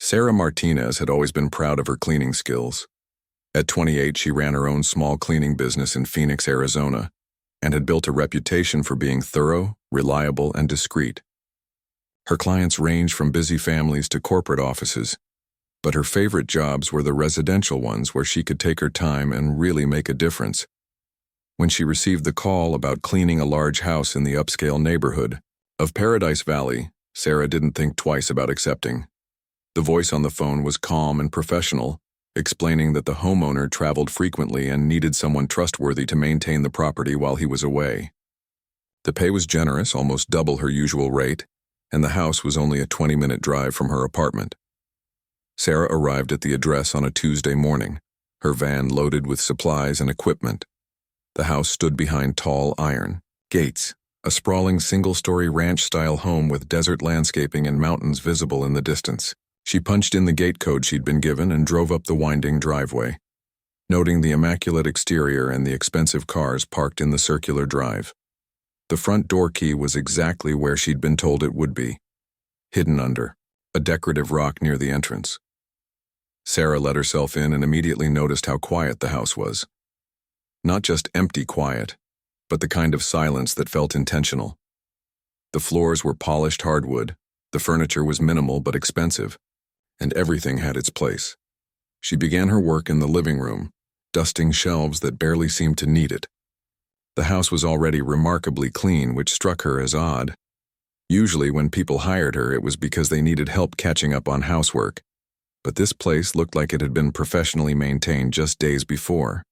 Sarah Martinez had always been proud of her cleaning skills. At 28, she ran her own small cleaning business in Phoenix, Arizona, and had built a reputation for being thorough, reliable, and discreet. Her clients ranged from busy families to corporate offices, but her favorite jobs were the residential ones where she could take her time and really make a difference. When she received the call about cleaning a large house in the upscale neighborhood of Paradise Valley, Sarah didn't think twice about accepting. The voice on the phone was calm and professional, explaining that the homeowner traveled frequently and needed someone trustworthy to maintain the property while he was away. The pay was generous, almost double her usual rate, and the house was only a 20-minute drive from her apartment. Sarah arrived at the address on a Tuesday morning, her van loaded with supplies and equipment. The house stood behind tall iron gates, a sprawling single-story ranch-style home with desert landscaping and mountains visible in the distance. She punched in the gate code she'd been given and drove up the winding driveway, noting the immaculate exterior and the expensive cars parked in the circular drive. The front door key was exactly where she'd been told it would be, hidden under a decorative rock near the entrance. Sarah let herself in and immediately noticed how quiet the house was. Not just empty quiet, but the kind of silence that felt intentional. The floors were polished hardwood, the furniture was minimal but expensive, and everything had its place. She began her work in the living room, dusting shelves that barely seemed to need it. The house was already remarkably clean, which struck her as odd. Usually when people hired her, it was because they needed help catching up on housework. But this place looked like it had been professionally maintained just days before.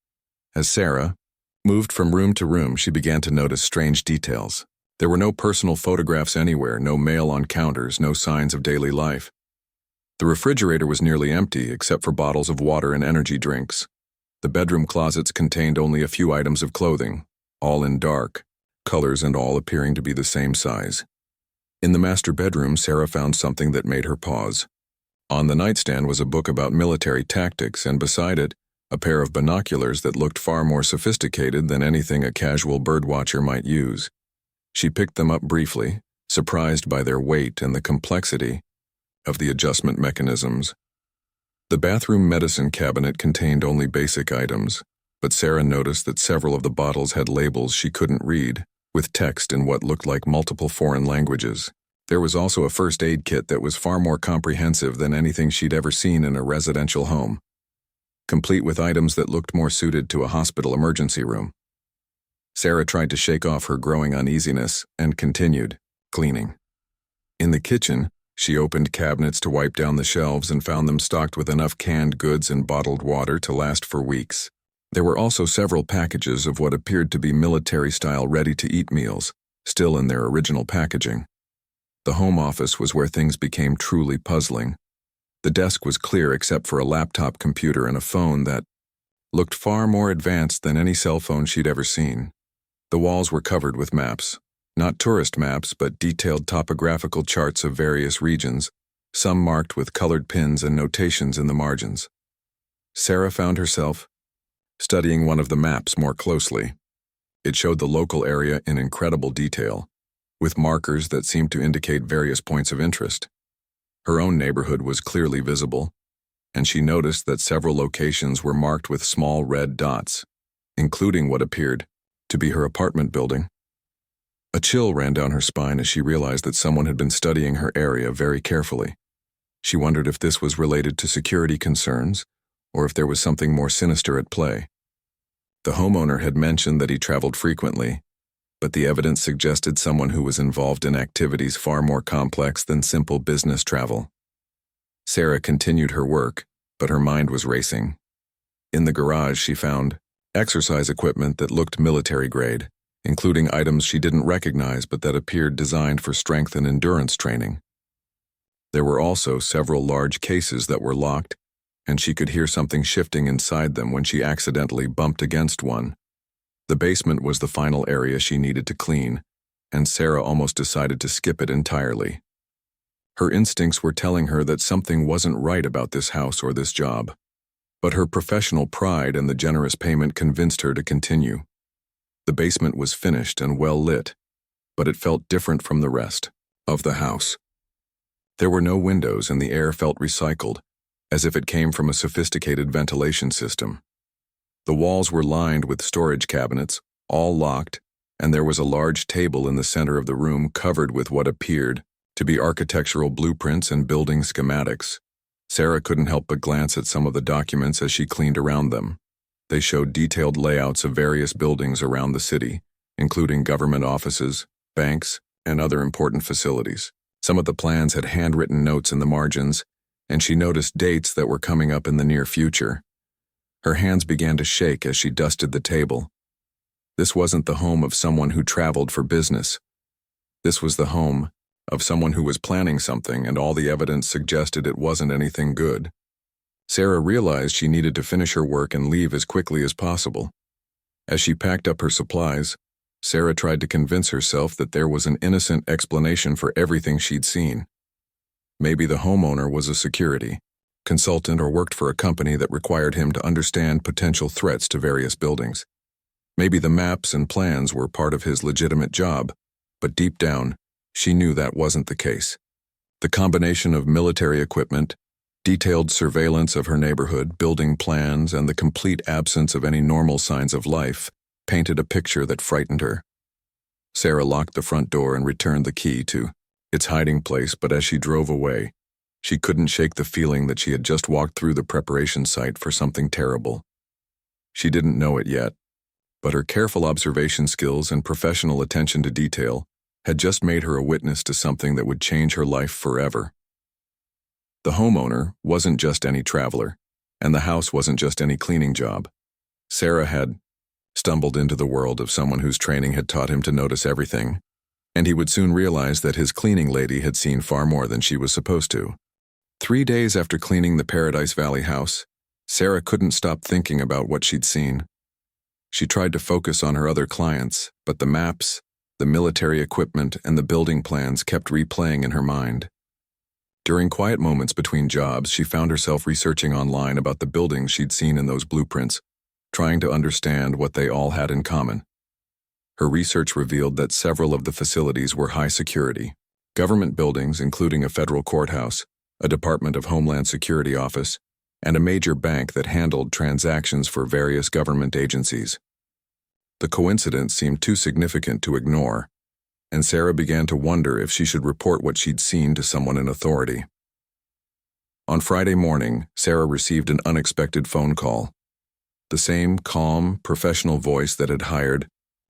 As Sarah moved from room to room, she began to notice strange details. There were no personal photographs anywhere, no mail on counters, no signs of daily life. The refrigerator was nearly empty, except for bottles of water and energy drinks. The bedroom closets contained only a few items of clothing, all in dark colors and all appearing to be the same size. In the master bedroom, Sarah found something that made her pause. On the nightstand was a book about military tactics, and beside it, a pair of binoculars that looked far more sophisticated than anything a casual birdwatcher might use. She picked them up briefly, surprised by their weight and the complexity of the adjustment mechanisms. The bathroom medicine cabinet contained only basic items, but Sarah noticed that several of the bottles had labels she couldn't read, with text in what looked like multiple foreign languages. There was also a first aid kit that was far more comprehensive than anything she'd ever seen in a residential home, complete with items that looked more suited to a hospital emergency room. Sarah tried to shake off her growing uneasiness and continued cleaning. In the kitchen, she opened cabinets to wipe down the shelves and found them stocked with enough canned goods and bottled water to last for weeks. There were also several packages of what appeared to be military-style ready-to-eat meals, still in their original packaging. The home office was where things became truly puzzling. The desk was clear except for a laptop computer and a phone that looked far more advanced than any cell phone she'd ever seen. The walls were covered with maps. Not tourist maps, but detailed topographical charts of various regions, some marked with colored pins and notations in the margins. Sarah found herself studying one of the maps more closely. It showed the local area in incredible detail, with markers that seemed to indicate various points of interest. Her own neighborhood was clearly visible, and she noticed that several locations were marked with small red dots, including what appeared to be her apartment building. A chill ran down her spine as she realized that someone had been studying her area very carefully. She wondered if this was related to security concerns, or if there was something more sinister at play. The homeowner had mentioned that he traveled frequently, but the evidence suggested someone who was involved in activities far more complex than simple business travel. Sarah continued her work, but her mind was racing. In the garage, she found exercise equipment that looked military-grade, including items she didn't recognize but that appeared designed for strength and endurance training. There were also several large cases that were locked, and she could hear something shifting inside them when she accidentally bumped against one. The basement was the final area she needed to clean, and Sarah almost decided to skip it entirely. Her instincts were telling her that something wasn't right about this house or this job, but her professional pride and the generous payment convinced her to continue. The basement was finished and well lit, but it felt different from the rest of the house. There were no windows and the air felt recycled, as if it came from a sophisticated ventilation system. The walls were lined with storage cabinets, all locked, and there was a large table in the center of the room covered with what appeared to be architectural blueprints and building schematics. Sarah couldn't help but glance at some of the documents as she cleaned around them. They showed detailed layouts of various buildings around the city, including government offices, banks, and other important facilities. Some of the plans had handwritten notes in the margins, and she noticed dates that were coming up in the near future. Her hands began to shake as she dusted the table. This wasn't the home of someone who traveled for business. This was the home of someone who was planning something, and all the evidence suggested it wasn't anything good. Sarah realized she needed to finish her work and leave as quickly as possible. As she packed up her supplies, Sarah tried to convince herself that there was an innocent explanation for everything she'd seen. Maybe the homeowner was a security consultant or worked for a company that required him to understand potential threats to various buildings. Maybe the maps and plans were part of his legitimate job, but deep down, she knew that wasn't the case. The combination of military equipment, detailed surveillance of her neighborhood, building plans, and the complete absence of any normal signs of life painted a picture that frightened her. Sarah locked the front door and returned the key to its hiding place, but as she drove away, she couldn't shake the feeling that she had just walked through the preparation site for something terrible. She didn't know it yet, but her careful observation skills and professional attention to detail had just made her a witness to something that would change her life forever. The homeowner wasn't just any traveler, and the house wasn't just any cleaning job. Sarah had stumbled into the world of someone whose training had taught him to notice everything, and he would soon realize that his cleaning lady had seen far more than she was supposed to. 3 days after cleaning the Paradise Valley house, Sarah couldn't stop thinking about what she'd seen. She tried to focus on her other clients, but the maps, the military equipment, and the building plans kept replaying in her mind. During quiet moments between jobs, she found herself researching online about the buildings she'd seen in those blueprints, trying to understand what they all had in common. Her research revealed that several of the facilities were high security. Government buildings, including a federal courthouse, a Department of Homeland Security office, and a major bank that handled transactions for various government agencies. The coincidence seemed too significant to ignore, and Sarah began to wonder if she should report what she'd seen to someone in authority. On Friday morning, Sarah received an unexpected phone call. The same calm, professional voice that had hired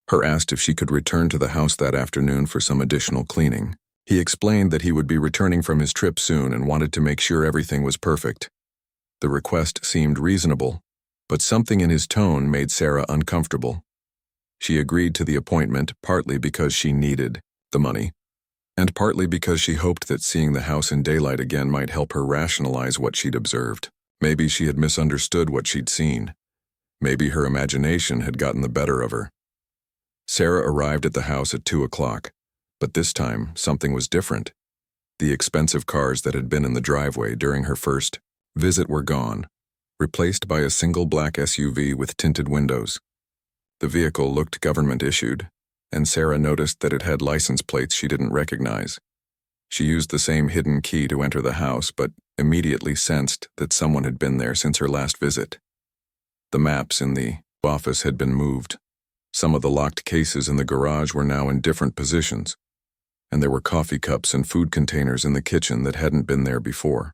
her asked if she could return to the house that afternoon for some additional cleaning. He explained that he would be returning from his trip soon and wanted to make sure everything was perfect. The request seemed reasonable, but something in his tone made Sarah uncomfortable. She agreed to the appointment partly because she needed the money, and partly because she hoped that seeing the house in daylight again might help her rationalize what she'd observed. Maybe she had misunderstood what she'd seen. Maybe her imagination had gotten the better of her. Sarah arrived at the house at 2 o'clock, but this time something was different. The expensive cars that had been in the driveway during her first visit were gone, replaced by a single black SUV with tinted windows. The vehicle looked government-issued, and Sarah noticed that it had license plates she didn't recognize. She used the same hidden key to enter the house, but immediately sensed that someone had been there since her last visit. The maps in the office had been moved. Some of the locked cases in the garage were now in different positions, and there were coffee cups and food containers in the kitchen that hadn't been there before.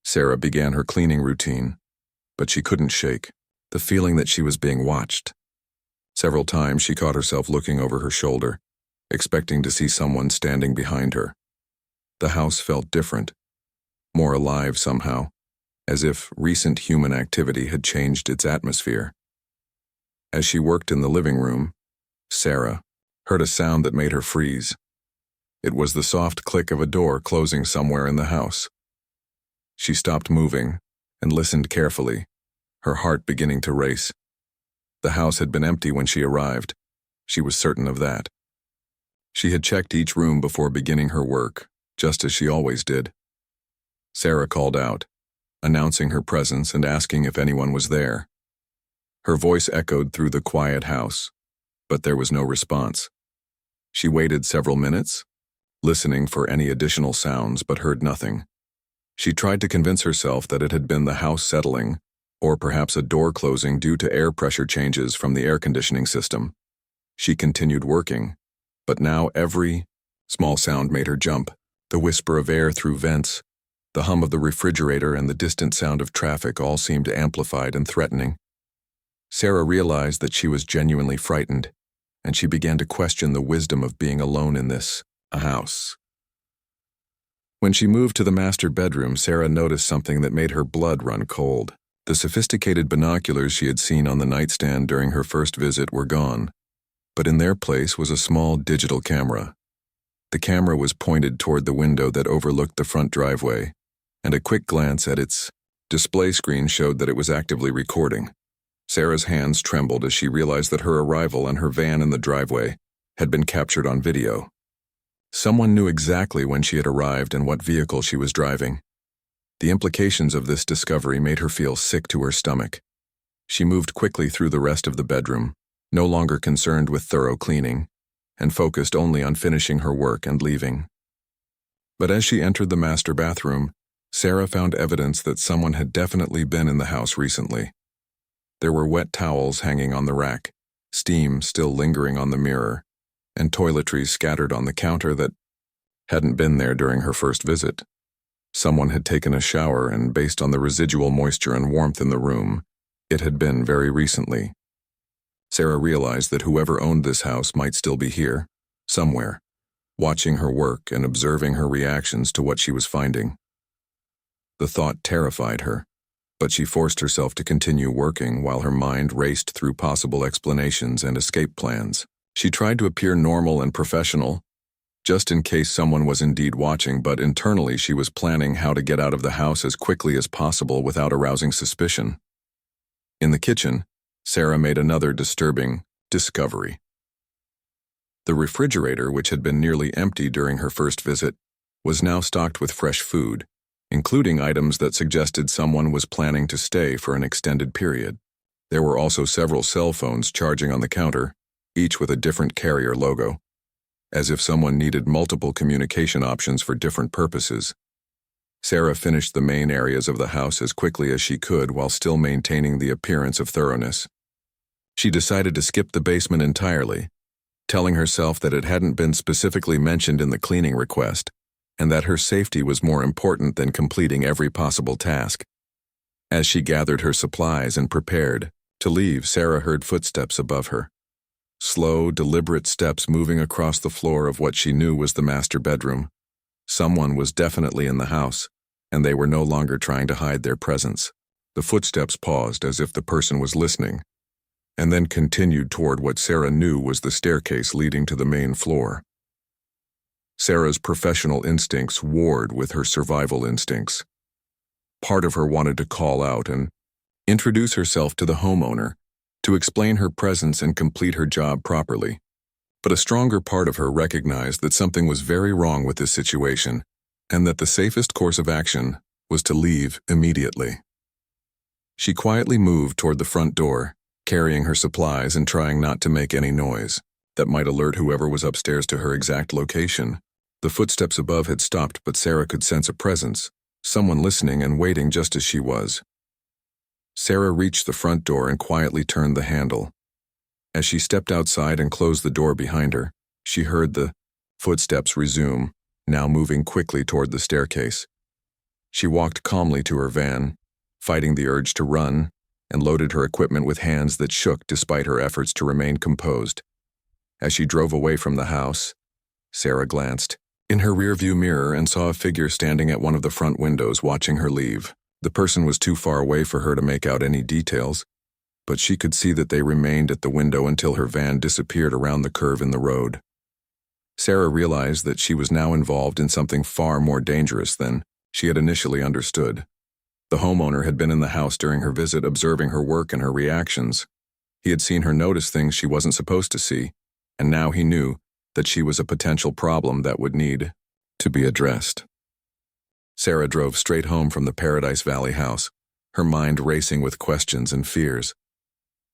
Sarah began her cleaning routine, but she couldn't shake the feeling that she was being watched. Several times she caught herself looking over her shoulder, expecting to see someone standing behind her. The house felt different, more alive somehow, as if recent human activity had changed its atmosphere. As she worked in the living room, Sarah heard a sound that made her freeze. It was the soft click of a door closing somewhere in the house. She stopped moving and listened carefully, her heart beginning to race. The house had been empty when she arrived. She was certain of that. She had checked each room before beginning her work, just as she always did. Sarah called out, announcing her presence and asking if anyone was there. Her voice echoed through the quiet house, but there was no response. She waited several minutes, listening for any additional sounds but heard nothing. She tried to convince herself that it had been the house settling, or perhaps a door closing due to air pressure changes from the air conditioning system. She continued working, but now every small sound made her jump. The whisper of air through vents, the hum of the refrigerator, and the distant sound of traffic all seemed amplified and threatening. Sarah realized that she was genuinely frightened, and she began to question the wisdom of being alone in this house. When she moved to the master bedroom, Sarah noticed something that made her blood run cold. The sophisticated binoculars she had seen on the nightstand during her first visit were gone, but in their place was a small digital camera. The camera was pointed toward the window that overlooked the front driveway, and a quick glance at its display screen showed that it was actively recording. Sarah's hands trembled as she realized that her arrival and her van in the driveway had been captured on video. Someone knew exactly when she had arrived and what vehicle she was driving. The implications of this discovery made her feel sick to her stomach. She moved quickly through the rest of the bedroom, no longer concerned with thorough cleaning, and focused only on finishing her work and leaving. But as she entered the master bathroom, Sarah found evidence that someone had definitely been in the house recently. There were wet towels hanging on the rack, steam still lingering on the mirror, and toiletries scattered on the counter that hadn't been there during her first visit. Someone had taken a shower, and based on the residual moisture and warmth in the room, it had been very recently. Sarah realized that whoever owned this house might still be here, somewhere, watching her work and observing her reactions to what she was finding. The thought terrified her, but she forced herself to continue working while her mind raced through possible explanations and escape plans. She tried to appear normal and professional, just in case someone was indeed watching, but internally she was planning how to get out of the house as quickly as possible without arousing suspicion. In the kitchen, Sarah made another disturbing discovery. The refrigerator, which had been nearly empty during her first visit, was now stocked with fresh food, including items that suggested someone was planning to stay for an extended period. There were also several cell phones charging on the counter, each with a different carrier logo, as if someone needed multiple communication options for different purposes. Sarah finished the main areas of the house as quickly as she could while still maintaining the appearance of thoroughness. She decided to skip the basement entirely, telling herself that it hadn't been specifically mentioned in the cleaning request, and that her safety was more important than completing every possible task. As she gathered her supplies and prepared to leave, Sarah heard footsteps above her. Slow, deliberate steps moving across the floor of what she knew was the master bedroom. Someone was definitely in the house, and they were no longer trying to hide their presence. The footsteps paused as if the person was listening, and then continued toward what Sarah knew was the staircase leading to the main floor. Sarah's professional instincts warred with her survival instincts. Part of her wanted to call out and introduce herself to the homeowner, to explain her presence and complete her job properly. But a stronger part of her recognized that something was very wrong with this situation, and that the safest course of action was to leave immediately. She quietly moved toward the front door, carrying her supplies and trying not to make any noise that might alert whoever was upstairs to her exact location. The footsteps above had stopped, but Sarah could sense a presence, someone listening and waiting just as she was. Sarah reached the front door and quietly turned the handle. As she stepped outside and closed the door behind her, she heard the footsteps resume, now moving quickly toward the staircase. She walked calmly to her van, fighting the urge to run, and loaded her equipment with hands that shook despite her efforts to remain composed. As she drove away from the house, Sarah glanced in her rearview mirror and saw a figure standing at one of the front windows watching her leave. The person was too far away for her to make out any details, but she could see that they remained at the window until her van disappeared around the curve in the road. Sarah realized that she was now involved in something far more dangerous than she had initially understood. The homeowner had been in the house during her visit, observing her work and her reactions. He had seen her notice things she wasn't supposed to see, and now he knew that she was a potential problem that would need to be addressed. Sarah drove straight home from the Paradise Valley house, her mind racing with questions and fears.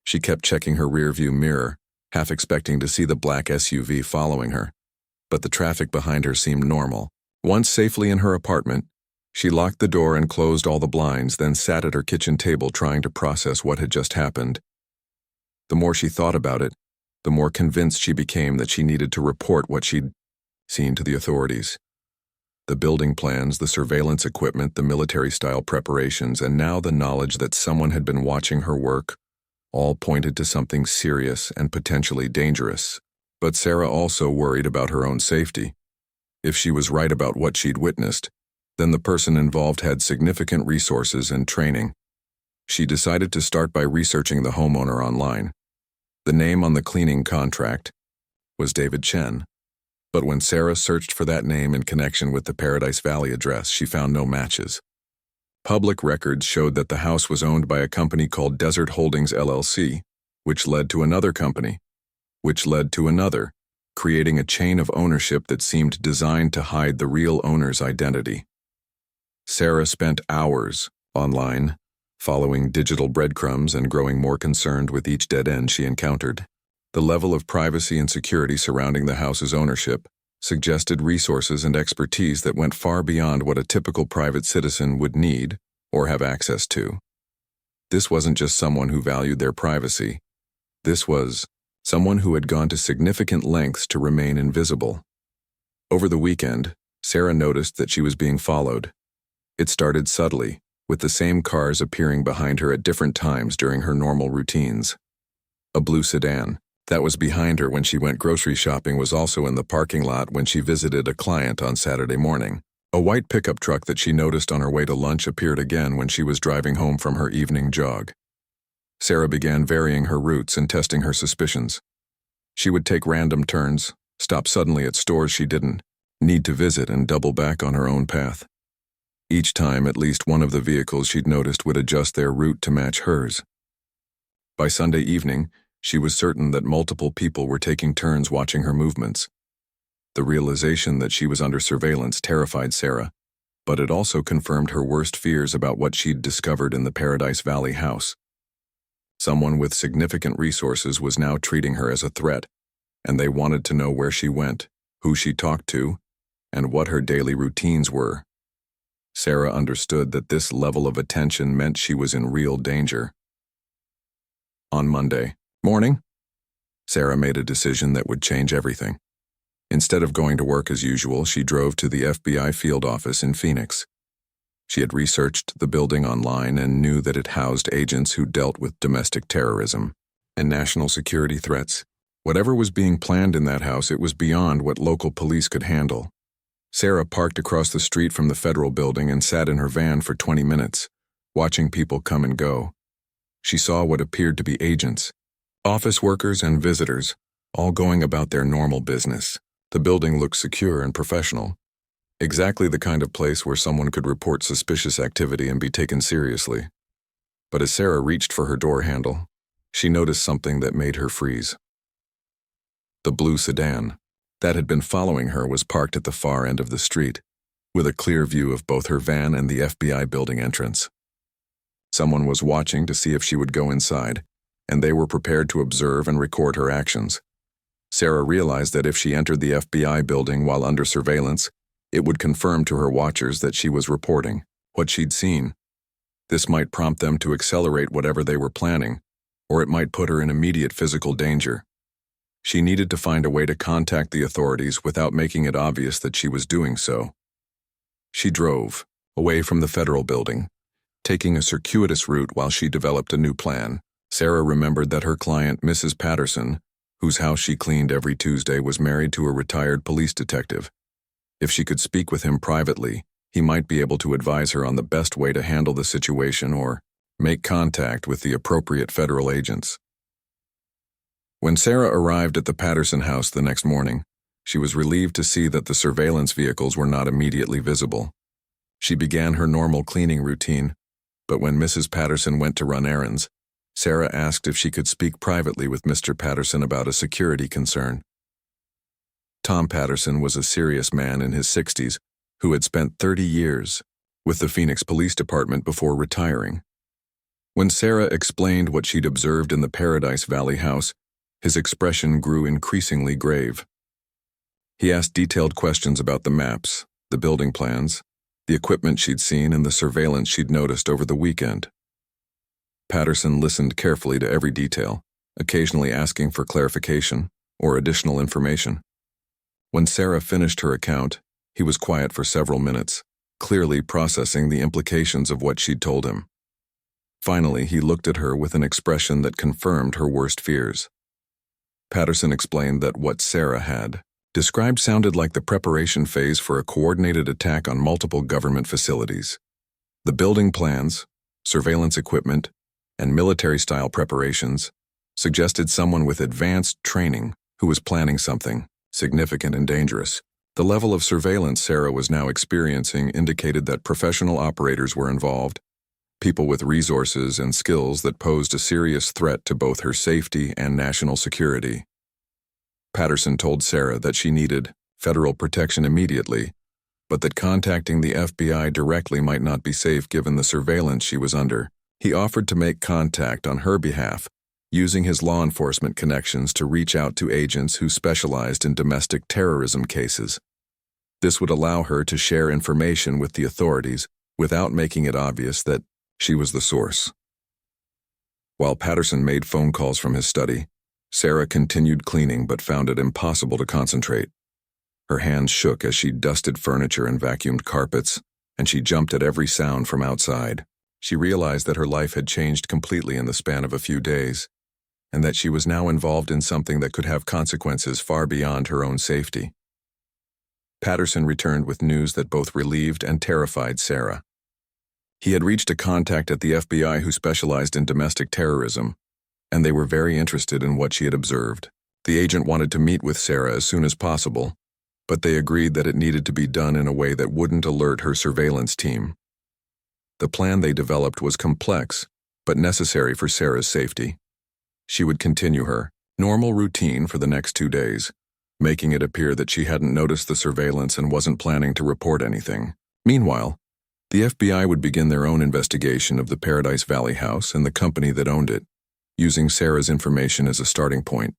She kept checking her rearview mirror, half expecting to see the black SUV following her. but the traffic behind her seemed normal. Once safely in her apartment, she locked the door and closed all the blinds, then sat at her kitchen table trying to process what had just happened. The more she thought about it, the more convinced she became that she needed to report what she'd seen to the authorities. The building plans, the surveillance equipment, the military-style preparations, and now the knowledge that someone had been watching her work, all pointed to something serious and potentially dangerous. But Sarah also worried about her own safety. If she was right about what she'd witnessed, then the person involved had significant resources and training. She decided to start by researching the homeowner online. The name on the cleaning contract was David Chen. But when Sarah searched for that name in connection with the Paradise Valley address, she found no matches. Public records showed that the house was owned by a company called Desert Holdings LLC, which led to another company, which led to another, creating a chain of ownership that seemed designed to hide the real owner's identity. Sarah spent hours online, following digital breadcrumbs and growing more concerned with each dead end she encountered. The level of privacy and security surrounding the house's ownership suggested resources and expertise that went far beyond what a typical private citizen would need or have access to. This wasn't just someone who valued their privacy. This was someone who had gone to significant lengths to remain invisible. Over the weekend, Sarah noticed that she was being followed. It started subtly, with the same cars appearing behind her at different times during her normal routines. A blue sedan that was behind her when she went grocery shopping was also in the parking lot when she visited a client on Saturday morning. A white pickup truck that she noticed on her way to lunch appeared again when she was driving home from her evening jog. Sarah began varying her routes and testing her suspicions. She would take random turns, stop suddenly at stores she didn't need to visit, and double back on her own path. Each time, at least one of the vehicles she'd noticed would adjust their route to match hers. By Sunday evening, she was certain that multiple people were taking turns watching her movements. The realization that she was under surveillance terrified Sarah, but it also confirmed her worst fears about what she'd discovered in the Paradise Valley house. Someone with significant resources was now treating her as a threat, and they wanted to know where she went, who she talked to, and what her daily routines were. Sarah understood that this level of attention meant she was in real danger. On Monday morning, Sarah made a decision that would change everything. Instead of going to work as usual, she drove to the FBI field office in Phoenix. She had researched the building online and knew that it housed agents who dealt with domestic terrorism and national security threats. Whatever was being planned in that house, it was beyond what local police could handle. Sarah parked across the street from the federal building and sat in her van for 20 minutes, watching people come and go. She saw what appeared to be agents, office workers, and visitors, all going about their normal business. The building looked secure and professional, exactly the kind of place where someone could report suspicious activity and be taken seriously. But as Sarah reached for her door handle, she noticed something that made her freeze. The blue sedan that had been following her was parked at the far end of the street, with a clear view of both her van and the FBI building entrance. Someone was watching to see if she would go inside, and they were prepared to observe and record her actions. Sarah realized that if she entered the FBI building while under surveillance, it would confirm to her watchers that she was reporting what she'd seen. This might prompt them to accelerate whatever they were planning, or it might put her in immediate physical danger. She needed to find a way to contact the authorities without making it obvious that she was doing so. She drove away from the federal building, taking a circuitous route while she developed a new plan. Sarah remembered that her client, Mrs. Patterson, whose house she cleaned every Tuesday, was married to a retired police detective. If she could speak with him privately, he might be able to advise her on the best way to handle the situation or make contact with the appropriate federal agents. When Sarah arrived at the Patterson house the next morning, she was relieved to see that the surveillance vehicles were not immediately visible. She began her normal cleaning routine, but when Mrs. Patterson went to run errands, Sarah asked if she could speak privately with Mr. Patterson about a security concern. Tom Patterson was a serious man in his 60s who had spent 30 years with the Phoenix Police Department before retiring. When Sarah explained what she'd observed in the Paradise Valley house, his expression grew increasingly grave. He asked detailed questions about the maps, the building plans, the equipment she'd seen, and the surveillance she'd noticed over the weekend. Patterson listened carefully to every detail, occasionally asking for clarification or additional information. When Sarah finished her account, he was quiet for several minutes, clearly processing the implications of what she'd told him. Finally, he looked at her with an expression that confirmed her worst fears. Patterson explained that what Sarah had described sounded like the preparation phase for a coordinated attack on multiple government facilities. The building plans, surveillance equipment, and military-style preparations suggested someone with advanced training who was planning something significant and dangerous. The level of surveillance Sarah was now experiencing indicated that professional operators were involved, people with resources and skills that posed a serious threat to both her safety and national security. Patterson told Sarah that she needed federal protection immediately, but that contacting the FBI directly might not be safe given the surveillance she was under. He offered to make contact on her behalf, using his law enforcement connections to reach out to agents who specialized in domestic terrorism cases. This would allow her to share information with the authorities without making it obvious that she was the source. While Patterson made phone calls from his study, Sarah continued cleaning but found it impossible to concentrate. Her hands shook as she dusted furniture and vacuumed carpets, and she jumped at every sound from outside. She realized that her life had changed completely in the span of a few days, and that she was now involved in something that could have consequences far beyond her own safety. Patterson returned with news that both relieved and terrified Sarah. He had reached a contact at the FBI who specialized in domestic terrorism, and they were very interested in what she had observed. The agent wanted to meet with Sarah as soon as possible, but they agreed that it needed to be done in a way that wouldn't alert her surveillance team. The plan they developed was complex, but necessary for Sarah's safety. She would continue her normal routine for the next 2 days, making it appear that she hadn't noticed the surveillance and wasn't planning to report anything. Meanwhile, the FBI would begin their own investigation of the Paradise Valley house and the company that owned it, using Sarah's information as a starting point.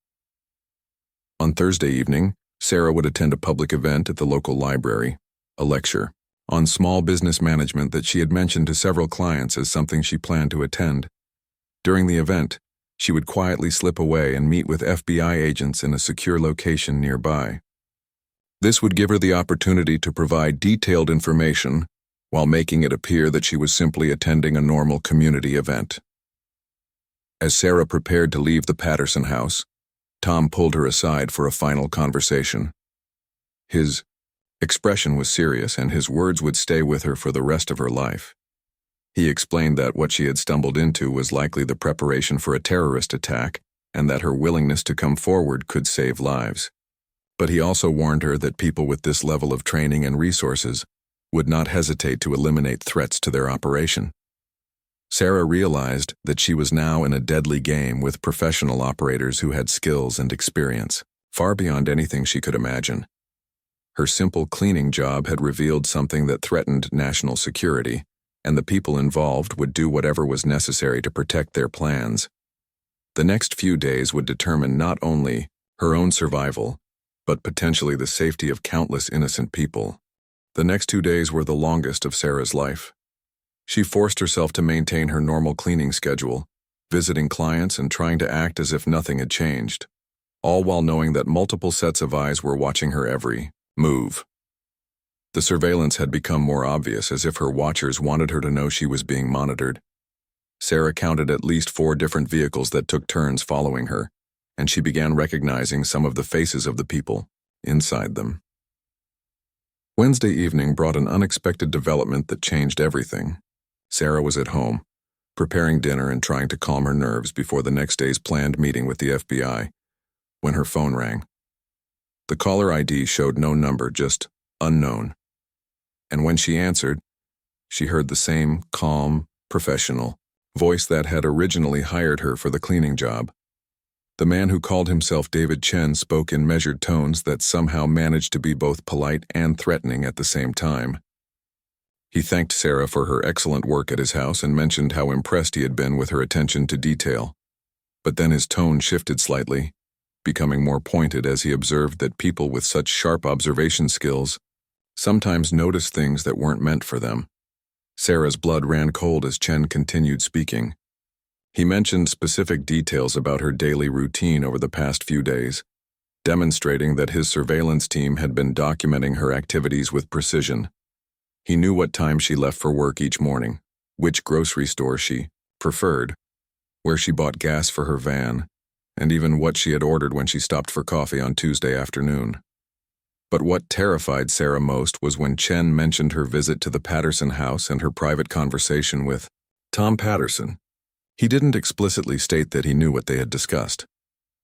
On Thursday evening, Sarah would attend a public event at the local library, a lecture on small business management that she had mentioned to several clients as something she planned to attend. During the event, she would quietly slip away and meet with FBI agents in a secure location nearby. This would give her the opportunity to provide detailed information while making it appear that she was simply attending a normal community event. As Sarah prepared to leave the Patterson house, Tom pulled her aside for a final conversation. His expression was serious, and his words would stay with her for the rest of her life. He explained that what she had stumbled into was likely the preparation for a terrorist attack, and that her willingness to come forward could save lives. But he also warned her that people with this level of training and resources would not hesitate to eliminate threats to their operation. Sarah realized that she was now in a deadly game with professional operators who had skills and experience, far beyond anything she could imagine. Her simple cleaning job had revealed something that threatened national security, and the people involved would do whatever was necessary to protect their plans. The next few days would determine not only her own survival, but potentially the safety of countless innocent people. The next 2 days were the longest of Sarah's life. She forced herself to maintain her normal cleaning schedule, visiting clients and trying to act as if nothing had changed, all while knowing that multiple sets of eyes were watching her every move. The surveillance had become more obvious, as if her watchers wanted her to know she was being monitored. Sarah counted at least 4 different vehicles that took turns following her, and she began recognizing some of the faces of the people inside them. Wednesday evening brought an unexpected development that changed everything. Sarah was at home, preparing dinner and trying to calm her nerves before the next day's planned meeting with the FBI, when her phone rang. The caller ID showed no number, just unknown. And when she answered, she heard the same calm, professional voice that had originally hired her for the cleaning job. The man who called himself David Chen spoke in measured tones that somehow managed to be both polite and threatening at the same time. He thanked Sarah for her excellent work at his house and mentioned how impressed he had been with her attention to detail. But then his tone shifted slightly, becoming more pointed as he observed that people with such sharp observation skills sometimes noticed things that weren't meant for them. Sarah's blood ran cold as Chen continued speaking. He mentioned specific details about her daily routine over the past few days, demonstrating that his surveillance team had been documenting her activities with precision. He knew what time she left for work each morning, which grocery store she preferred, where she bought gas for her van, and even what she had ordered when she stopped for coffee on Tuesday afternoon. But what terrified Sarah most was when Chen mentioned her visit to the Patterson house and her private conversation with Tom Patterson. He didn't explicitly state that he knew what they had discussed,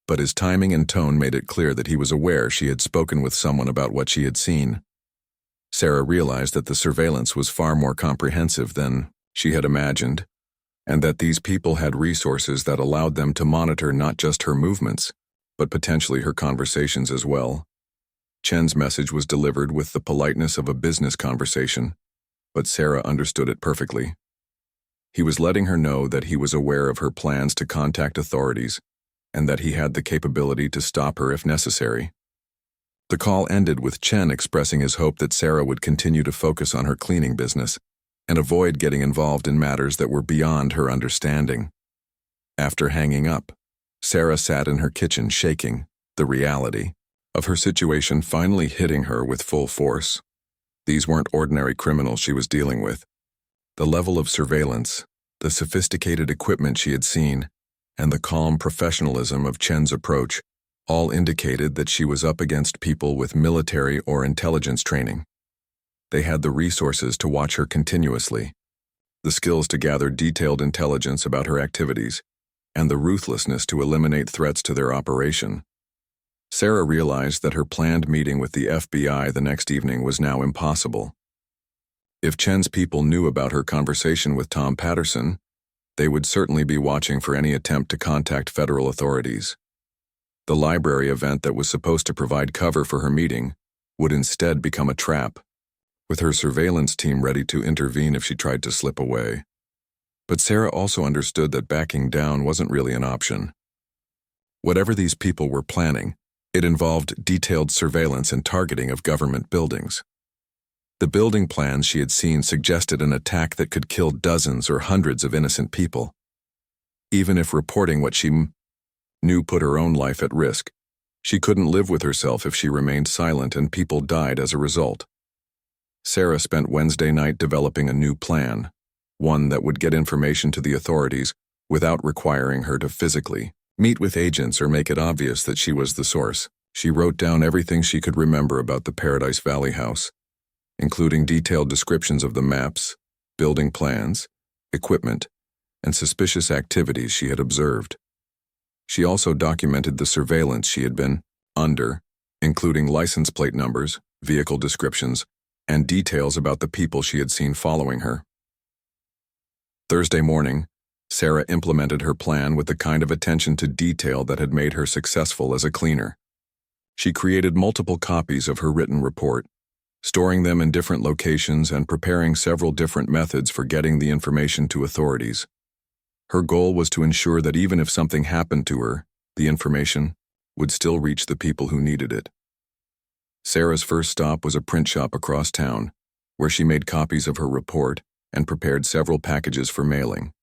but his timing and tone made it clear that he was aware she had spoken with someone about what she had seen. Sarah realized that the surveillance was far more comprehensive than she had imagined, and that these people had resources that allowed them to monitor not just her movements, but potentially her conversations as well. Chen's message was delivered with the politeness of a business conversation, but Sarah understood it perfectly. He was letting her know that he was aware of her plans to contact authorities and that he had the capability to stop her if necessary. The call ended with Chen expressing his hope that Sarah would continue to focus on her cleaning business and avoid getting involved in matters that were beyond her understanding. After hanging up, Sarah sat in her kitchen shaking, the reality of her situation finally hitting her with full force. These weren't ordinary criminals she was dealing with. The level of surveillance, the sophisticated equipment she had seen, and the calm professionalism of Chen's approach all indicated that she was up against people with military or intelligence training. They had the resources to watch her continuously, the skills to gather detailed intelligence about her activities, and the ruthlessness to eliminate threats to their operation. Sarah realized that her planned meeting with the FBI the next evening was now impossible. If Chen's people knew about her conversation with Tom Patterson, they would certainly be watching for any attempt to contact federal authorities. The library event that was supposed to provide cover for her meeting would instead become a trap, with her surveillance team ready to intervene if she tried to slip away. But Sarah also understood that backing down wasn't really an option. Whatever these people were planning, it involved detailed surveillance and targeting of government buildings. The building plans she had seen suggested an attack that could kill dozens or hundreds of innocent people. Even if reporting what she knew put her own life at risk, she couldn't live with herself if she remained silent and people died as a result. Sarah spent Wednesday night developing a new plan, one that would get information to the authorities without requiring her to physically meet with agents or make it obvious that she was the source. She wrote down everything she could remember about the Paradise Valley house, including detailed descriptions of the maps, building plans, equipment, and suspicious activities she had observed. She also documented the surveillance she had been under, including license plate numbers, vehicle descriptions, and details about the people she had seen following her. Thursday morning, Sarah implemented her plan with the kind of attention to detail that had made her successful as a cleaner. She created multiple copies of her written report, storing them in different locations and preparing several different methods for getting the information to authorities. Her goal was to ensure that even if something happened to her, the information would still reach the people who needed it. Sarah's first stop was a print shop across town, where she made copies of her report and prepared several packages for mailing.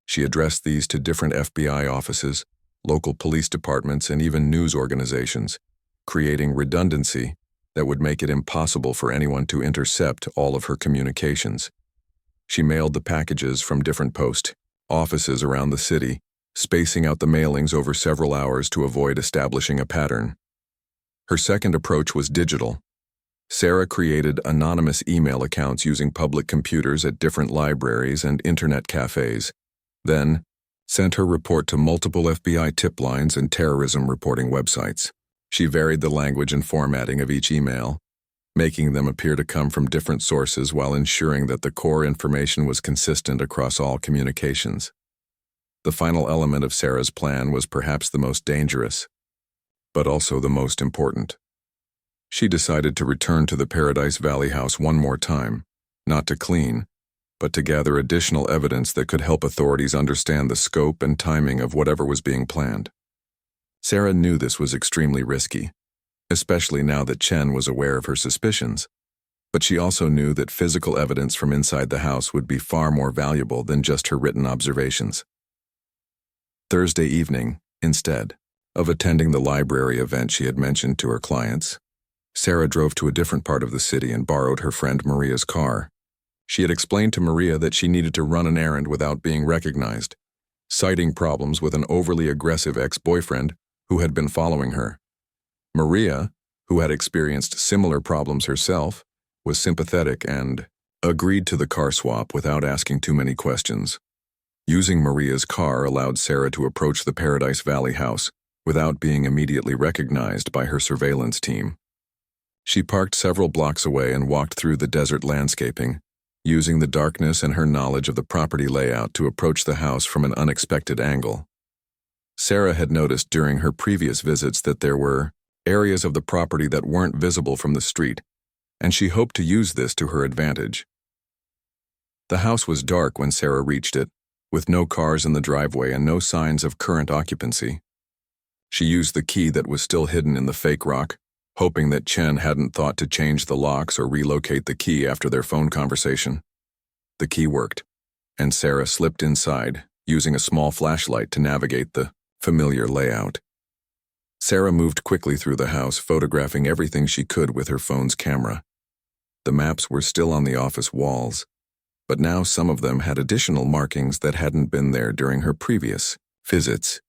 She addressed these to different FBI offices, local police departments, and even news organizations, creating redundancy that would make it impossible for anyone to intercept all of her communications. She mailed the packages from different post offices around the city, spacing out the mailings over several hours to avoid establishing a pattern. Her second approach was digital. Sarah created anonymous email accounts using public computers at different libraries and internet cafes, then sent her report to multiple FBI tip lines and terrorism reporting websites. She varied the language and formatting of each email, making them appear to come from different sources while ensuring that the core information was consistent across all communications. The final element of Sarah's plan was perhaps the most dangerous, but also the most important. She decided to return to the Paradise Valley house one more time, not to clean, but to gather additional evidence that could help authorities understand the scope and timing of whatever was being planned. Sarah knew this was extremely risky, especially now that Chen was aware of her suspicions. But she also knew that physical evidence from inside the house would be far more valuable than just her written observations. Thursday evening, instead of attending the library event she had mentioned to her clients, Sarah drove to a different part of the city and borrowed her friend Maria's car. She had explained to Maria that she needed to run an errand without being recognized, citing problems with an overly aggressive ex-boyfriend who had been following her. Maria, who had experienced similar problems herself, was sympathetic and agreed to the car swap without asking too many questions. Using Maria's car allowed Sarah to approach the Paradise Valley house without being immediately recognized by her surveillance team. She parked several blocks away and walked through the desert landscaping, using the darkness and her knowledge of the property layout to approach the house from an unexpected angle. Sarah had noticed during her previous visits that there were areas of the property that weren't visible from the street, and she hoped to use this to her advantage. The house was dark when Sarah reached it, with no cars in the driveway and no signs of current occupancy. She used the key that was still hidden in the fake rock, hoping that Chen hadn't thought to change the locks or relocate the key after their phone conversation. The key worked, and Sarah slipped inside, using a small flashlight to navigate the familiar layout. Sarah moved quickly through the house, photographing everything she could with her phone's camera. The maps were still on the office walls, but now some of them had additional markings that hadn't been there during her previous visits.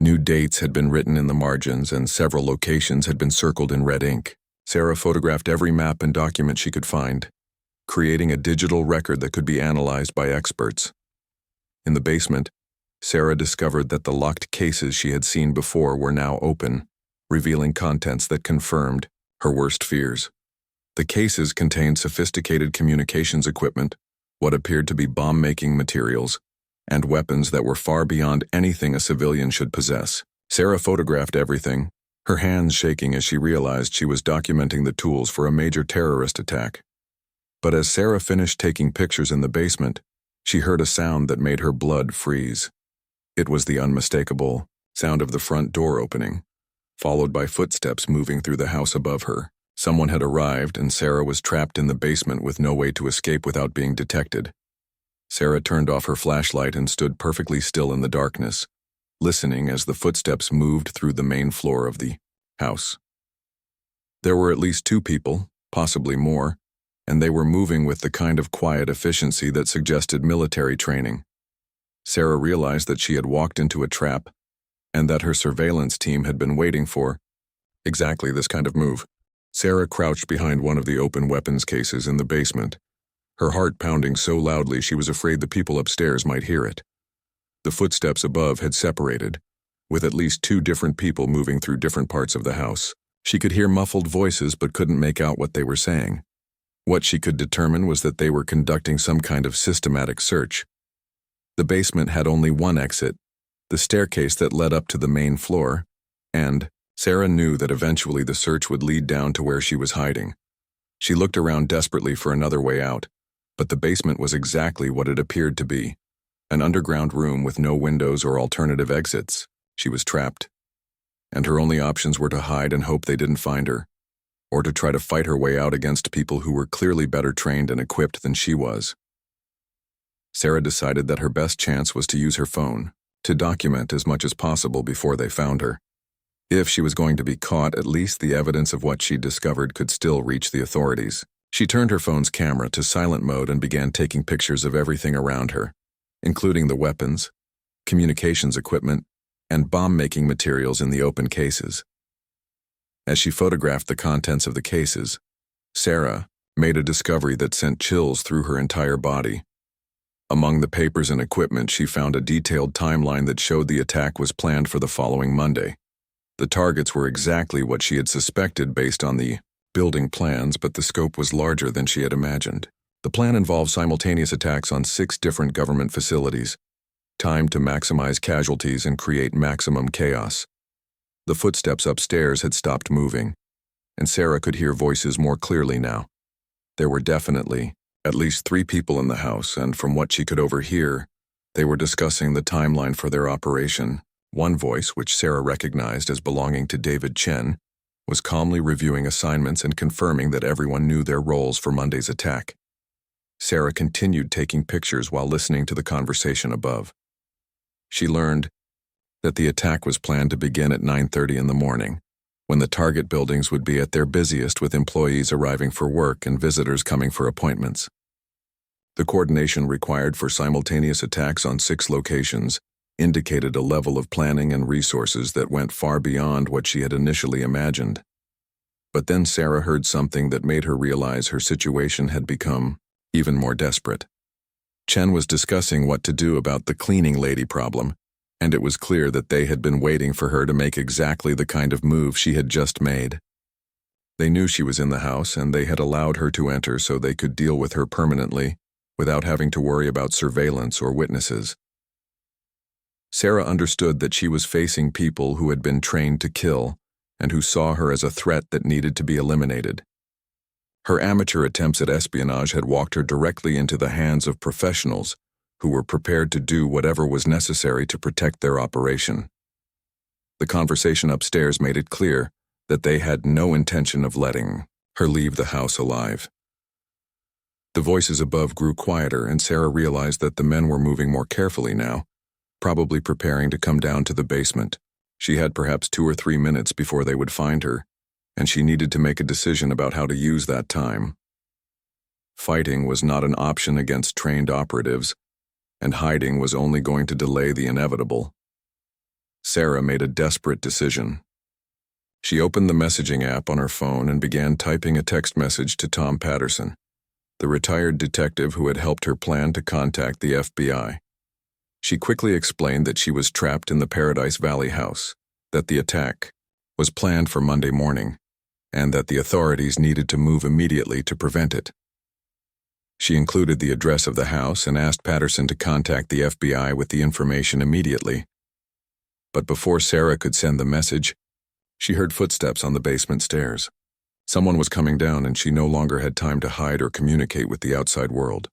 New dates had been written in the margins and several locations had been circled in red ink. Sarah photographed every map and document she could find, creating a digital record that could be analyzed by experts. In the basement, Sarah discovered that the locked cases she had seen before were now open, revealing contents that confirmed her worst fears. The cases contained sophisticated communications equipment, what appeared to be bomb-making materials, and weapons that were far beyond anything a civilian should possess. Sarah photographed everything, her hands shaking as she realized she was documenting the tools for a major terrorist attack. But as Sarah finished taking pictures in the basement, she heard a sound that made her blood freeze. It was the unmistakable sound of the front door opening, followed by footsteps moving through the house above her. Someone had arrived, and Sarah was trapped in the basement with no way to escape without being detected. Sarah turned off her flashlight and stood perfectly still in the darkness, listening as the footsteps moved through the main floor of the house. There were at least 2 people, possibly more, and they were moving with the kind of quiet efficiency that suggested military training. Sarah realized that she had walked into a trap, and that her surveillance team had been waiting for exactly this kind of move. Sarah crouched behind one of the open weapons cases in the basement, her heart pounding so loudly she was afraid the people upstairs might hear it. The footsteps above had separated, with at least 2 different people moving through different parts of the house. She could hear muffled voices but couldn't make out what they were saying. What she could determine was that they were conducting some kind of systematic search. The basement had only one exit, the staircase that led up to the main floor, and Sarah knew that eventually the search would lead down to where she was hiding. She looked around desperately for another way out, but the basement was exactly what it appeared to be, an underground room with no windows or alternative exits. She was trapped, and her only options were to hide and hope they didn't find her, or to try to fight her way out against people who were clearly better trained and equipped than she was. Sarah decided that her best chance was to use her phone, to document as much as possible before they found her. If she was going to be caught, at least the evidence of what she discovered could still reach the authorities. She turned her phone's camera to silent mode and began taking pictures of everything around her, including the weapons, communications equipment, and bomb-making materials in the open cases. As she photographed the contents of the cases, Sarah made a discovery that sent chills through her entire body. Among the papers and equipment, she found a detailed timeline that showed the attack was planned for the following Monday. The targets were exactly what she had suspected based on the building plans, but the scope was larger than she had imagined. The plan involved simultaneous attacks on 6 different government facilities, timed to maximize casualties and create maximum chaos. The footsteps upstairs had stopped moving, and Sarah could hear voices more clearly now. There were definitely at least 3 people in the house, and from what she could overhear, they were discussing the timeline for their operation. One voice, which Sarah recognized as belonging to David Chen, was calmly reviewing assignments and confirming that everyone knew their roles for Monday's attack. Sarah continued taking pictures while listening to the conversation above. She learned that the attack was planned to begin at 9:30 in the morning, when the target buildings would be at their busiest with employees arriving for work and visitors coming for appointments. The coordination required for simultaneous attacks on 6 locations indicated a level of planning and resources that went far beyond what she had initially imagined. But then Sarah heard something that made her realize her situation had become even more desperate. Chen was discussing what to do about the cleaning lady problem, and it was clear that they had been waiting for her to make exactly the kind of move she had just made. They knew she was in the house, and they had allowed her to enter so they could deal with her permanently without having to worry about surveillance or witnesses. Sarah understood that she was facing people who had been trained to kill and who saw her as a threat that needed to be eliminated. Her amateur attempts at espionage had walked her directly into the hands of professionals who were prepared to do whatever was necessary to protect their operation. The conversation upstairs made it clear that they had no intention of letting her leave the house alive. The voices above grew quieter, and Sarah realized that the men were moving more carefully now, probably preparing to come down to the basement. She had perhaps 2 or 3 minutes before they would find her, and she needed to make a decision about how to use that time. Fighting was not an option against trained operatives, and hiding was only going to delay the inevitable. Sarah made a desperate decision. She opened the messaging app on her phone and began typing a text message to Tom Patterson, the retired detective who had helped her plan to contact the FBI. She quickly explained that she was trapped in the Paradise Valley house, that the attack was planned for Monday morning, and that the authorities needed to move immediately to prevent it. She included the address of the house and asked Patterson to contact the FBI with the information immediately. But before Sarah could send the message, she heard footsteps on the basement stairs. Someone was coming down, and she no longer had time to hide or communicate with the outside world.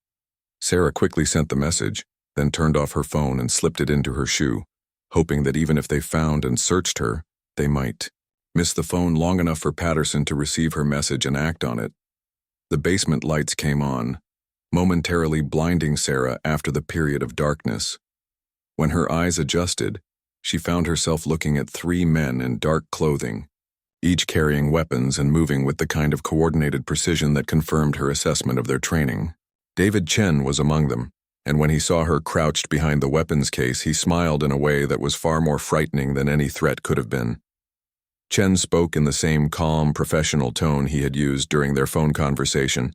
Sarah quickly sent the message, then turned off her phone and slipped it into her shoe, hoping that even if they found and searched her, they might miss the phone long enough for Patterson to receive her message and act on it. The basement lights came on, momentarily blinding Sarah after the period of darkness. When her eyes adjusted, she found herself looking at 3 men in dark clothing, each carrying weapons and moving with the kind of coordinated precision that confirmed her assessment of their training. David Chen was among them, and when he saw her crouched behind the weapons case, he smiled in a way that was far more frightening than any threat could have been. Chen spoke in the same calm, professional tone he had used during their phone conversation,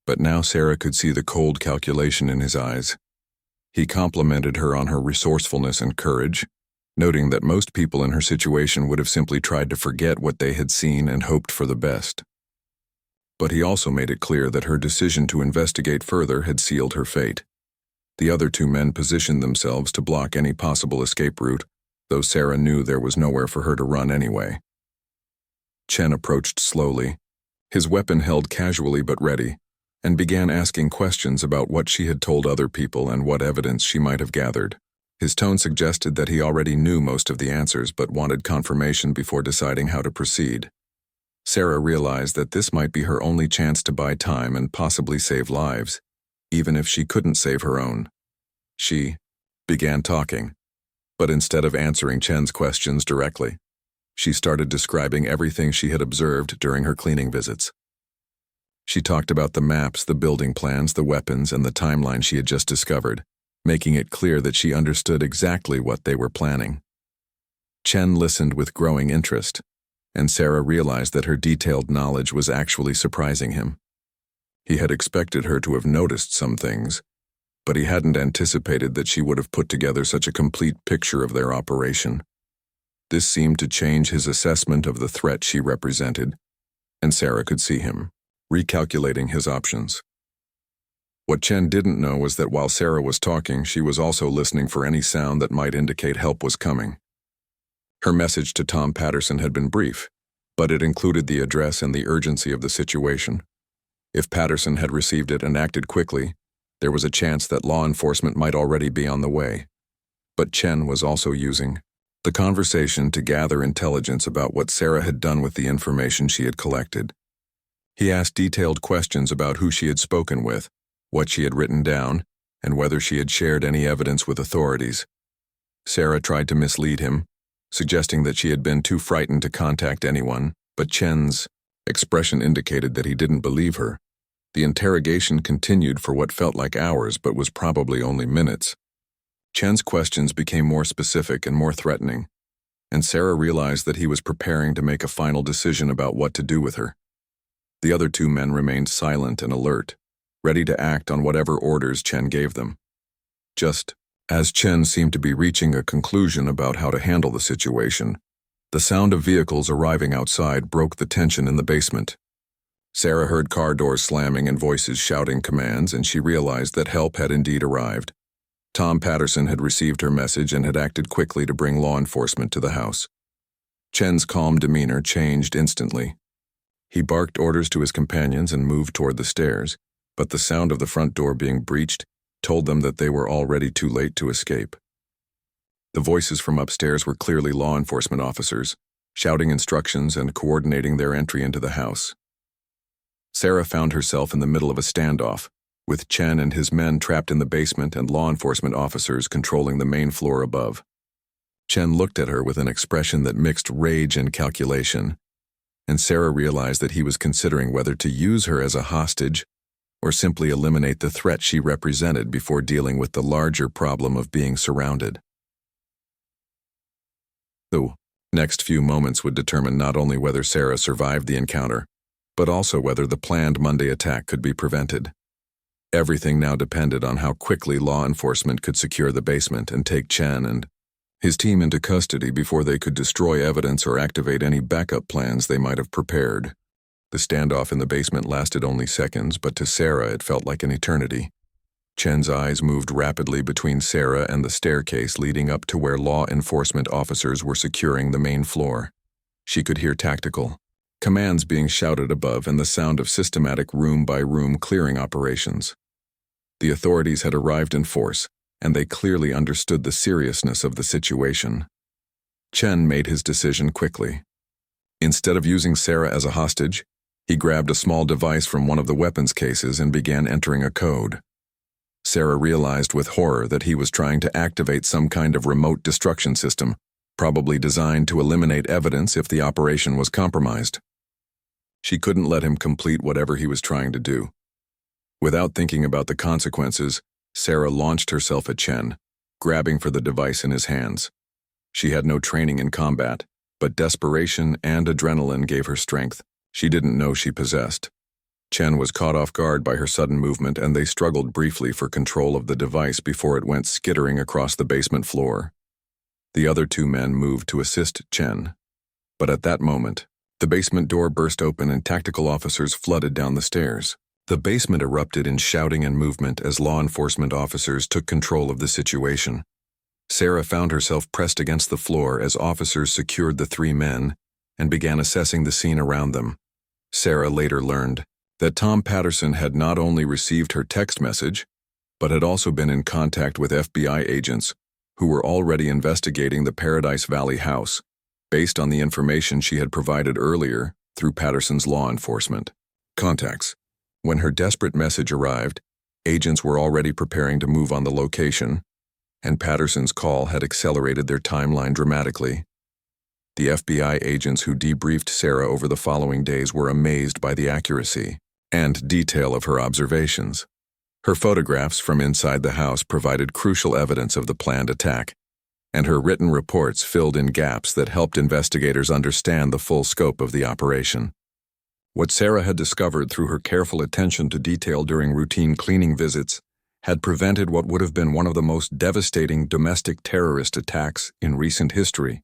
but now Sarah could see the cold calculation in his eyes. He complimented her on her resourcefulness and courage, noting that most people in her situation would have simply tried to forget what they had seen and hoped for the best. But he also made it clear that her decision to investigate further had sealed her fate. The other 2 men positioned themselves to block any possible escape route, though Sarah knew there was nowhere for her to run anyway. Chen approached slowly, his weapon held casually but ready, and began asking questions about what she had told other people and what evidence she might have gathered. His tone suggested that he already knew most of the answers but wanted confirmation before deciding how to proceed. Sarah realized that this might be her only chance to buy time and possibly save lives, even if she couldn't save her own. She began talking, but instead of answering Chen's questions directly, she started describing everything she had observed during her cleaning visits. She talked about the maps, the building plans, the weapons, and the timeline she had just discovered, making it clear that she understood exactly what they were planning. Chen listened with growing interest, and Sarah realized that her detailed knowledge was actually surprising him. He had expected her to have noticed some things, but he hadn't anticipated that she would have put together such a complete picture of their operation. This seemed to change his assessment of the threat she represented, and Sarah could see him recalculating his options. What Chen didn't know was that while Sarah was talking, she was also listening for any sound that might indicate help was coming. Her message to Tom Patterson had been brief, but it included the address and the urgency of the situation. If Patterson had received it and acted quickly, there was a chance that law enforcement might already be on the way. But Chen was also using the conversation to gather intelligence about what Sarah had done with the information she had collected. He asked detailed questions about who she had spoken with, what she had written down, and whether she had shared any evidence with authorities. Sarah tried to mislead him, suggesting that she had been too frightened to contact anyone, but Chen's expression indicated that he didn't believe her. The interrogation continued for what felt like hours but was probably only minutes. Chen's questions became more specific and more threatening, and Sarah realized that he was preparing to make a final decision about what to do with her. The other two men remained silent and alert, ready to act on whatever orders Chen gave them. Just as Chen seemed to be reaching a conclusion about how to handle the situation, the sound of vehicles arriving outside broke the tension in the basement. Sarah heard car doors slamming and voices shouting commands, and she realized that help had indeed arrived. Tom Patterson had received her message and had acted quickly to bring law enforcement to the house. Chen's calm demeanor changed instantly. He barked orders to his companions and moved toward the stairs, but the sound of the front door being breached told them that they were already too late to escape. The voices from upstairs were clearly law enforcement officers, shouting instructions and coordinating their entry into the house. Sarah found herself in the middle of a standoff, with Chen and his men trapped in the basement and law enforcement officers controlling the main floor above. Chen looked at her with an expression that mixed rage and calculation, and Sarah realized that he was considering whether to use her as a hostage or simply eliminate the threat she represented before dealing with the larger problem of being surrounded. The next few moments would determine not only whether Sarah survived the encounter, but also whether the planned Monday attack could be prevented. Everything now depended on how quickly law enforcement could secure the basement and take Chen and his team into custody before they could destroy evidence or activate any backup plans they might have prepared. The standoff in the basement lasted only seconds, but to Sarah it felt like an eternity. Chen's eyes moved rapidly between Sarah and the staircase leading up to where law enforcement officers were securing the main floor. She could hear tactical commands being shouted above and the sound of systematic room-by-room clearing operations. The authorities had arrived in force, and they clearly understood the seriousness of the situation. Chen made his decision quickly. Instead of using Sarah as a hostage, he grabbed a small device from one of the weapons cases and began entering a code. Sarah realized with horror that he was trying to activate some kind of remote destruction system, probably designed to eliminate evidence if the operation was compromised. She couldn't let him complete whatever he was trying to do. Without thinking about the consequences, Sarah launched herself at Chen, grabbing for the device in his hands. She had no training in combat, but desperation and adrenaline gave her strength she didn't know she possessed. Chen was caught off guard by her sudden movement, and they struggled briefly for control of the device before it went skittering across the basement floor. The other two men moved to assist Chen. But at that moment, the basement door burst open and tactical officers flooded down the stairs. The basement erupted in shouting and movement as law enforcement officers took control of the situation. Sarah found herself pressed against the floor as officers secured the three men and began assessing the scene around them. Sarah later learned that Tom Patterson had not only received her text message, but had also been in contact with FBI agents who were already investigating the Paradise Valley house, based on the information she had provided earlier through Patterson's law enforcement contacts. When her desperate message arrived, agents were already preparing to move on the location, and Patterson's call had accelerated their timeline dramatically. The FBI agents who debriefed Sarah over the following days were amazed by the accuracy and detail of her observations. Her photographs from inside the house provided crucial evidence of the planned attack, and her written reports filled in gaps that helped investigators understand the full scope of the operation. What Sarah had discovered through her careful attention to detail during routine cleaning visits had prevented what would have been one of the most devastating domestic terrorist attacks in recent history.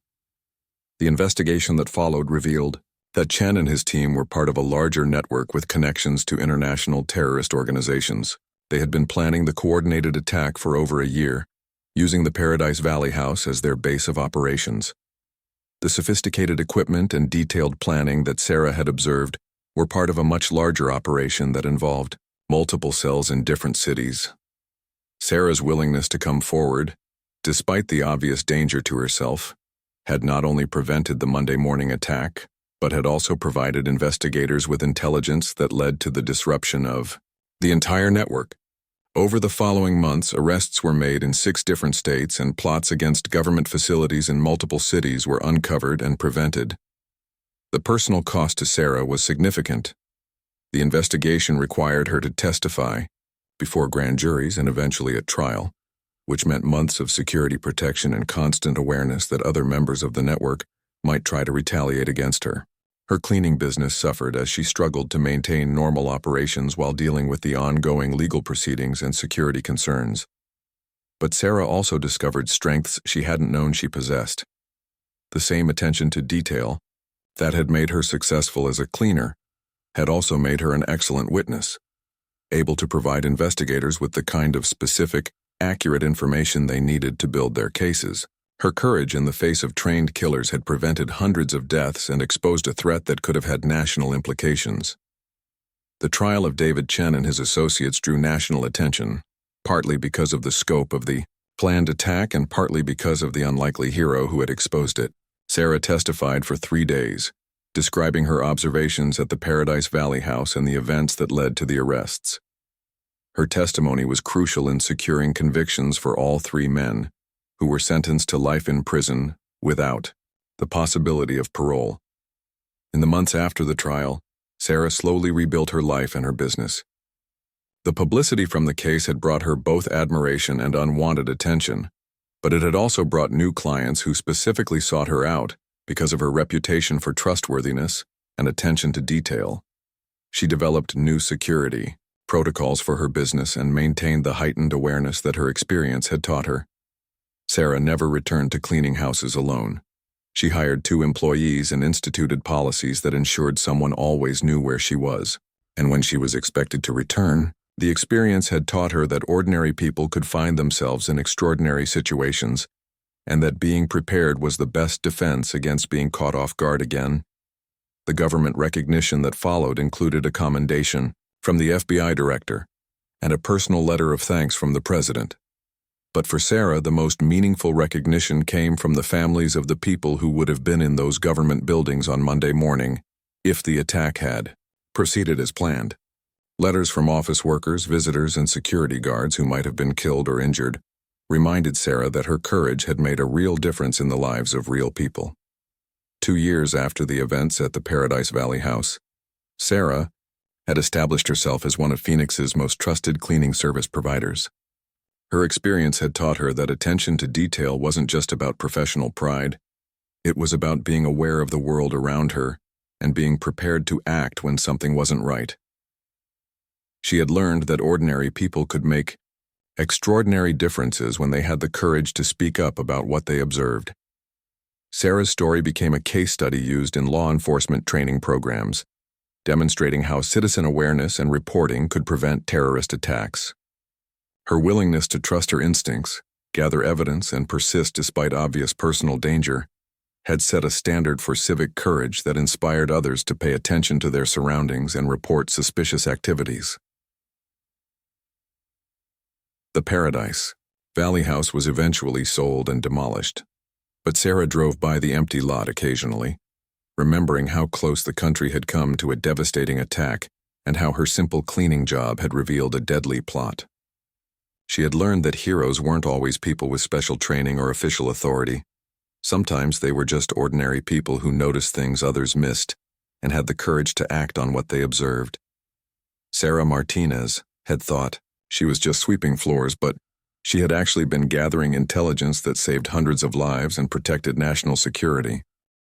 The investigation that followed revealed that Chen and his team were part of a larger network with connections to international terrorist organizations. They had been planning the coordinated attack for over a year, using the Paradise Valley house as their base of operations. The sophisticated equipment and detailed planning that Sarah had observed were part of a much larger operation that involved multiple cells in different cities. Sarah's willingness to come forward, despite the obvious danger to herself, had not only prevented the Monday morning attack, but had also provided investigators with intelligence that led to the disruption of the entire network. Over the following months, arrests were made in 6 different states and plots against government facilities in multiple cities were uncovered and prevented. The personal cost to Sarah was significant. The investigation required her to testify before grand juries and eventually at trial, which meant months of security protection and constant awareness that other members of the network might try to retaliate against her. Her cleaning business suffered as she struggled to maintain normal operations while dealing with the ongoing legal proceedings and security concerns. But Sarah also discovered strengths she hadn't known she possessed. The same attention to detail that had made her successful as a cleaner had also made her an excellent witness, able to provide investigators with the kind of specific, accurate information they needed to build their cases. Her courage in the face of trained killers had prevented hundreds of deaths and exposed a threat that could have had national implications. The trial of David Chen and his associates drew national attention, partly because of the scope of the planned attack and partly because of the unlikely hero who had exposed it. Sarah testified for 3 days, describing her observations at the Paradise Valley house and the events that led to the arrests. Her testimony was crucial in securing convictions for all 3 men, who were sentenced to life in prison without the possibility of parole. In the months after the trial, Sarah slowly rebuilt her life and her business. The publicity from the case had brought her both admiration and unwanted attention, but it had also brought new clients who specifically sought her out because of her reputation for trustworthiness and attention to detail. She developed new security protocols for her business and maintained the heightened awareness that her experience had taught her. Sarah never returned to cleaning houses alone. She hired 2 employees and instituted policies that ensured someone always knew where she was. And when she was expected to return, the experience had taught her that ordinary people could find themselves in extraordinary situations, and that being prepared was the best defense against being caught off guard again. The government recognition that followed included a commendation from the FBI director and a personal letter of thanks from the president. But for Sarah, the most meaningful recognition came from the families of the people who would have been in those government buildings on Monday morning if the attack had proceeded as planned. Letters from office workers, visitors, and security guards who might have been killed or injured reminded Sarah that her courage had made a real difference in the lives of real people. 2 years after the events at the Paradise Valley house, Sarah had established herself as one of Phoenix's most trusted cleaning service providers. Her experience had taught her that attention to detail wasn't just about professional pride. It was about being aware of the world around her and being prepared to act when something wasn't right. She had learned that ordinary people could make extraordinary differences when they had the courage to speak up about what they observed. Sarah's story became a case study used in law enforcement training programs, demonstrating how citizen awareness and reporting could prevent terrorist attacks. Her willingness to trust her instincts, gather evidence, and persist despite obvious personal danger had set a standard for civic courage that inspired others to pay attention to their surroundings and report suspicious activities. The Paradise Valley house was eventually sold and demolished, but Sarah drove by the empty lot occasionally, remembering how close the country had come to a devastating attack and how her simple cleaning job had revealed a deadly plot. She had learned that heroes weren't always people with special training or official authority. Sometimes they were just ordinary people who noticed things others missed and had the courage to act on what they observed. Sarah Martinez had thought she was just sweeping floors, but she had actually been gathering intelligence that saved hundreds of lives and protected national security.